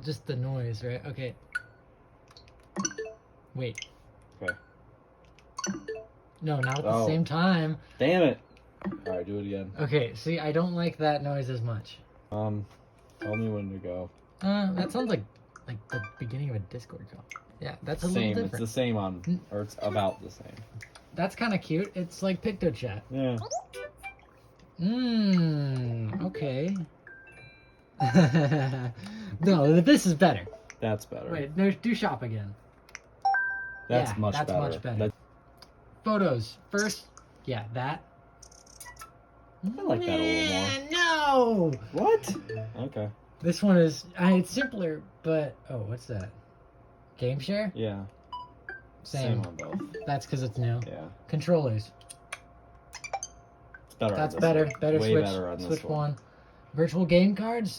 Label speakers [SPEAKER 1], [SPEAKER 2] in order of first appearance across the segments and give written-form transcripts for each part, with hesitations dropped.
[SPEAKER 1] just the noise, right? Okay. Wait.
[SPEAKER 2] Okay.
[SPEAKER 1] No, not at the
[SPEAKER 2] Oh.
[SPEAKER 1] same time.
[SPEAKER 2] Damn it. All right, do it again.
[SPEAKER 1] Okay, see, I don't like that noise as much.
[SPEAKER 2] Tell me when to go.
[SPEAKER 1] That sounds like the beginning of a Discord call. Yeah, that's a little
[SPEAKER 2] Same.
[SPEAKER 1] different.
[SPEAKER 2] It's the same on, or it's about the same.
[SPEAKER 1] That's kind of cute. It's like PictoChat.
[SPEAKER 2] Yeah.
[SPEAKER 1] Okay. No, this is better.
[SPEAKER 2] That's better.
[SPEAKER 1] Wait, no, do shop again.
[SPEAKER 2] That's
[SPEAKER 1] Yeah,
[SPEAKER 2] much
[SPEAKER 1] that's
[SPEAKER 2] better.
[SPEAKER 1] much better. Photos. First, yeah, that.
[SPEAKER 2] I like that a little more.
[SPEAKER 1] No!
[SPEAKER 2] What? Okay.
[SPEAKER 1] This one is, it's simpler, but, oh, what's that? Game share?
[SPEAKER 2] Yeah.
[SPEAKER 1] Same.
[SPEAKER 2] on both.
[SPEAKER 1] That's because it's new.
[SPEAKER 2] Yeah.
[SPEAKER 1] Controllers.
[SPEAKER 2] It's better.
[SPEAKER 1] That's
[SPEAKER 2] on this
[SPEAKER 1] better.
[SPEAKER 2] one.
[SPEAKER 1] Better
[SPEAKER 2] Way
[SPEAKER 1] Switch.
[SPEAKER 2] better on this
[SPEAKER 1] Switch
[SPEAKER 2] one.
[SPEAKER 1] one. Virtual game cards.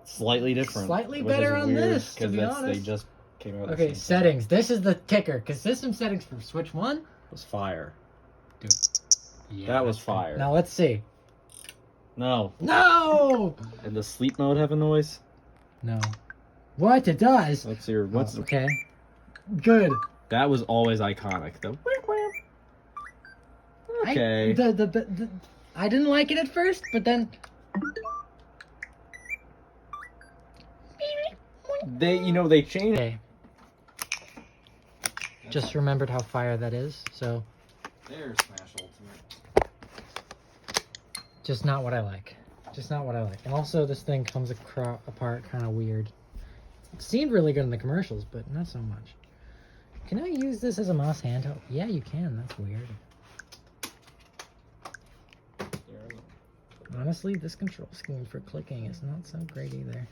[SPEAKER 2] Slightly different.
[SPEAKER 1] Slightly
[SPEAKER 2] which is
[SPEAKER 1] better on
[SPEAKER 2] weird,
[SPEAKER 1] this, to
[SPEAKER 2] 'cause
[SPEAKER 1] be
[SPEAKER 2] that's-
[SPEAKER 1] honest.
[SPEAKER 2] They just came out.
[SPEAKER 1] Okay, settings. This is the kicker, because system settings for Switch 1.
[SPEAKER 2] It was fire.
[SPEAKER 1] Dude. Yeah,
[SPEAKER 2] That was
[SPEAKER 1] that's good.
[SPEAKER 2] fire.
[SPEAKER 1] Now let's see.
[SPEAKER 2] No.
[SPEAKER 1] No!
[SPEAKER 2] And does sleep mode have a noise?
[SPEAKER 1] No. What? It does?
[SPEAKER 2] What's your? What's?
[SPEAKER 1] Oh, okay. Good.
[SPEAKER 2] That was always iconic. The wham wham. Okay.
[SPEAKER 1] I didn't like it at first, but then.
[SPEAKER 2] They changed.
[SPEAKER 1] Okay. Just remembered how fire that is, so
[SPEAKER 2] There's Smash Ultimate.
[SPEAKER 1] just not what I like. Just not what I like. And also, this thing comes apart kind of weird. It seemed really good in the commercials, but not so much. Can I use this as a mouse handheld? Yeah, you can. That's weird. Honestly, this control scheme for clicking is not so great either.